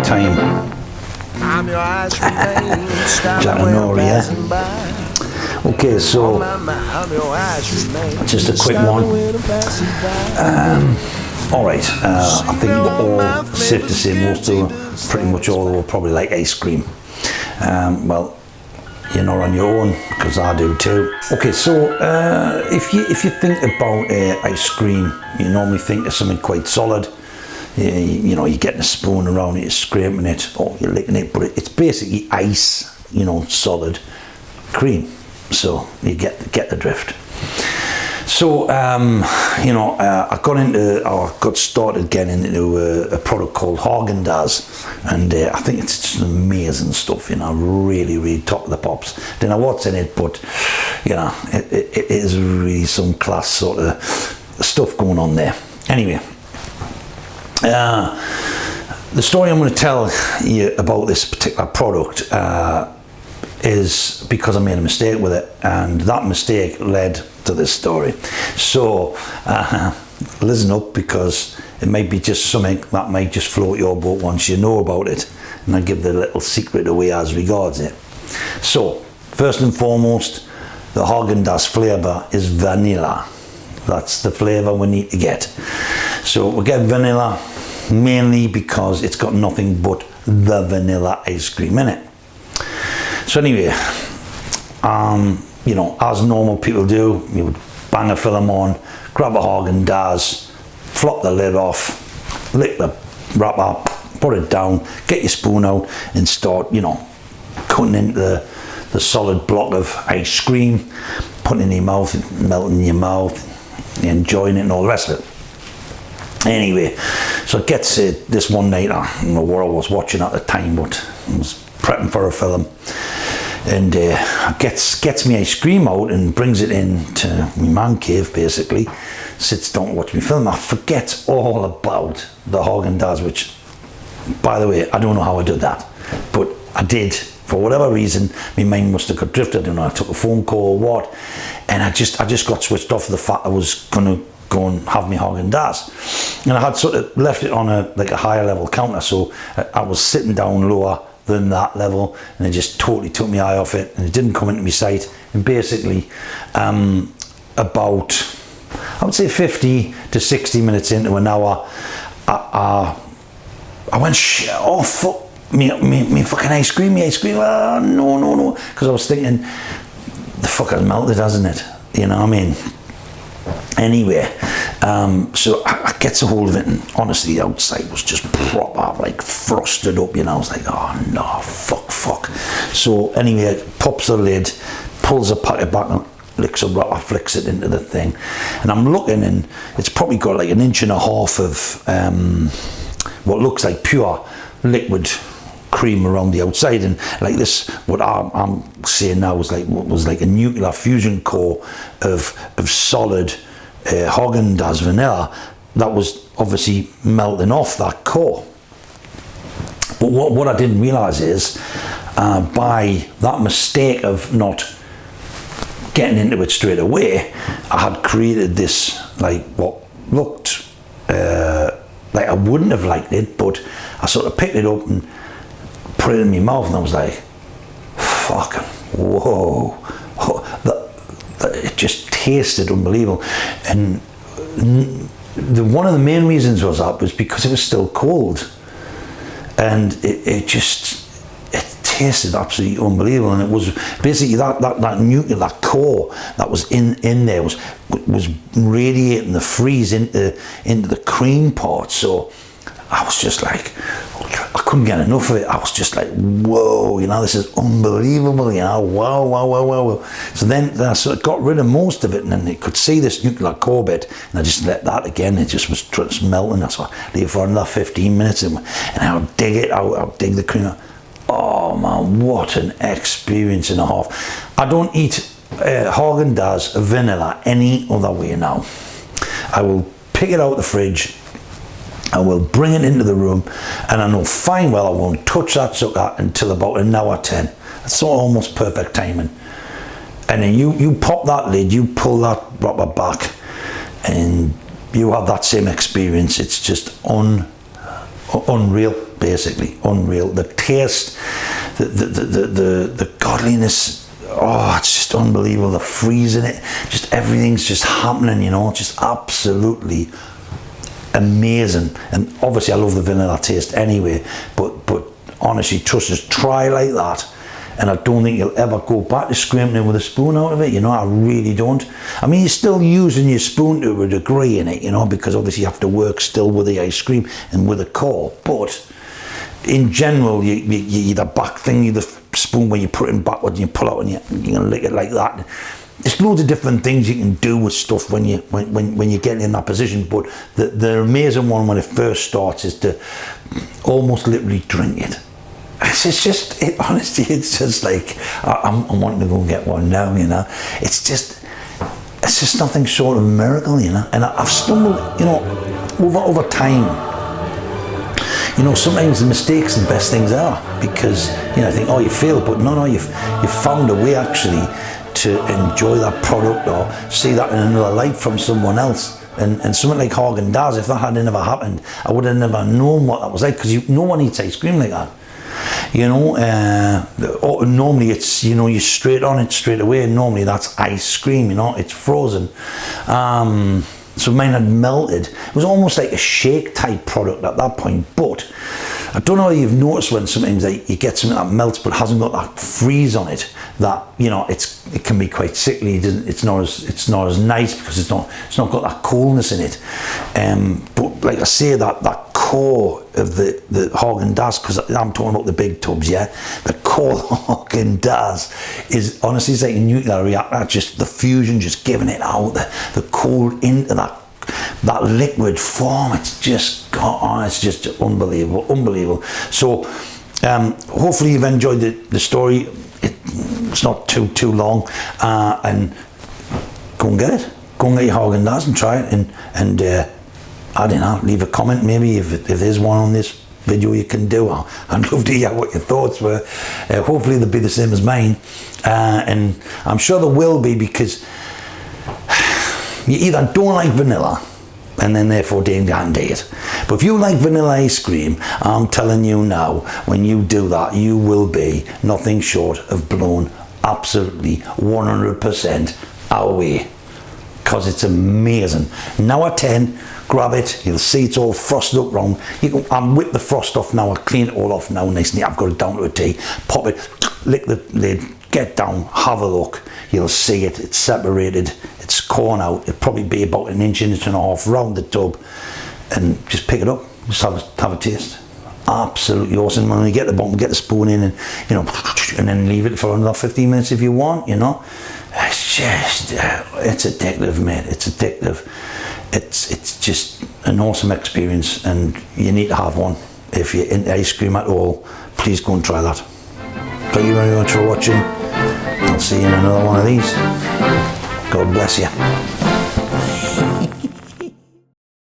time. Jack and Nori, yeah? Okay, so just a quick one. Alright, I think all safe to say most of them, pretty much all of them will probably like ice cream. Well, you're not on your own, because I do too. Okay, so if you think about ice cream, you normally think of something quite solid. You know, you're getting a spoon around it, you're scraping it, or you're licking it, but it's basically ice, you know, solid cream. So you get the drift. So you know, I got started getting into a product called Haagen-Dazs, and I think it's just amazing stuff. You know, really top of the pops. Don't know what's in it, but you know, it is really some class sort of stuff going on there. Anyway. The story I'm going to tell you about this particular product is because I made a mistake with it, and that mistake led to this story. So listen up, because it might be just something that might just float your boat once you know about it, and I'll give the little secret away as regards it. So first and foremost, the Haagen-Dazs flavour is vanilla. That's the flavour we need to get. So we'll get vanilla mainly because it's got nothing but the vanilla ice cream in it. So anyway, you know, as normal people do, you would bang a film on, grab a Haagen-Dazs, flop the lid off, lick the wrapper, put it down, get your spoon out and start, you know, cutting into the solid block of ice cream, putting it in your mouth, melting in your mouth, enjoying it and all the rest of it. Anyway, so it gets this one night, I don't know what I was watching at the time, but I was prepping for a film, and gets me ice cream out and brings it into my man cave, basically, sits down to watch me film. I forget all about the Haagen-Dazs, which, by the way, I don't know how I did that, but I did. For whatever reason, my mind must have got drifted. I don't know, I took a phone call or what, and I just got switched off the fact I was gonna go and have my Haagen-Dazs, and I had sort of left it on a higher level counter, so I was sitting down lower than that level, and it just totally took my eye off it, and it didn't come into my sight. And basically, about, I would say 50 to 60 minutes into an hour, I went, oh fuck. Me fucking ice cream, no, because I was thinking, the fucker's melted, hasn't it? You know what I mean? Anyway, so I gets a hold of it, and honestly, the outside was just proper, like, frosted up, you know. I was like, oh no, fuck. So anyway, pops the lid, pulls the packet back, and licks a wrapper, flicks it into the thing, and I'm looking, and it's probably got like 1.5 inches of what looks like pure liquid cream around the outside, and like this, what I'm saying now was like a nuclear fusion core of solid Haagen-Dazs vanilla that was obviously melting off that core. But what I didn't realize is by that mistake of not getting into it straight away, I had created this, like, what looked like I wouldn't have liked it, but I sort of picked it up and put it in my mouth, and I was like, fucking whoa, it just tasted unbelievable. And one of the main reasons was because it was still cold, and it tasted absolutely unbelievable. And it was basically that nuclear, that core that was in there was radiating the freeze into the cream part. So I was just like, I couldn't get enough of it. I was just like, whoa, you know, this is unbelievable, you know, wow. So then I sort of got rid of most of it, and then you could see this nuclear core bit, and I just let that again. It just was melting. That's why I leave it for another 15 minutes, and I would dig it out, I would dig the cream out. Oh man, what an experience and a half. I don't eat Haagen-Dazs vanilla any other way now. I will pick it out the fridge, I will bring it into the room, and I know fine well I won't touch that sucker until about 1 hour 10. That's almost perfect timing. And then you pop that lid, you pull that rubber back, and you have that same experience. It's just unreal. basically. Unreal. The taste, the godliness, oh, it's just unbelievable. The freezing it, just everything's just happening, you know, just absolutely amazing. And obviously I love the vanilla taste anyway, but honestly, trust us, try like that, and I don't think you'll ever go back to scraping it with a spoon out of it, you know. I really don't. I mean, you're still using your spoon to a degree in it, you know, because obviously you have to work still with the ice cream and with the core, but in general, you the back thing, you the spoon where you put it in backwards and you pull out and you can lick it like that. There's loads of different things you can do with stuff when you get in that position, but the amazing one when it first starts is to almost literally drink it. It's just, honestly, it's just like, I'm wanting to go and get one now, you know. It's just nothing short of a miracle, you know. And I've stumbled, you know, over time. You know, sometimes the mistakes are the best things are, because, you know, I think, oh, you failed, but no, you've found a way actually to enjoy that product or see that in another light from someone else. And something like Haagen-Dazs, if that had never happened, I would have never known what that was like, because no one eats ice cream like that. You know, normally it's, you know, you're straight on it straight away, and normally that's ice cream, you know, it's frozen. So mine had melted. It was almost like a shake type product at that point, but I don't know if you've noticed when sometimes you get something that melts but hasn't got that freeze on it, that, you know, it can be quite sickly. It's not as nice because it's not got that coolness in it. But like I say, that core of the Haagen-Dazs, because I'm talking about the big tubs, yeah, the core of Haagen-Dazs is honestly, it's like a nuclear reactor, just the fusion, just giving it out, the cold into that liquid form. It's just it's just unbelievable. So hopefully you've enjoyed the story. It's not too long, and go and get it. Go and get your Haagen-Dazs and try it, and I don't know, leave a comment maybe if there's one on this video you can do. I'd love to hear what your thoughts were. Hopefully they'll be the same as mine, and I'm sure they will be, because you either don't like vanilla and then therefore can't do it. But if you like vanilla ice cream, I'm telling you now, when you do that, you will be nothing short of blown absolutely 100% away, because it's amazing. Now at 10, grab it, you'll see it's all frosted up wrong. I'm whip the frost off now, I clean it all off now nice and neat. I've got it down to a T. Pop it, lick the lid, get down, have a look. You'll see it's separated, it's corn out. It'll probably be about an inch and a half round the tub, and just pick it up, just have a taste. Absolutely awesome. When you get the bottom, get the spoon in, and, you know, and then leave it for another 15 minutes if you want, you know. It's just, it's addictive, mate. It's addictive. It's just an awesome experience, and you need to have one. If you're into ice cream at all, please go and try that. Thank you very much for watching. I'll see you in another one of these. God bless you.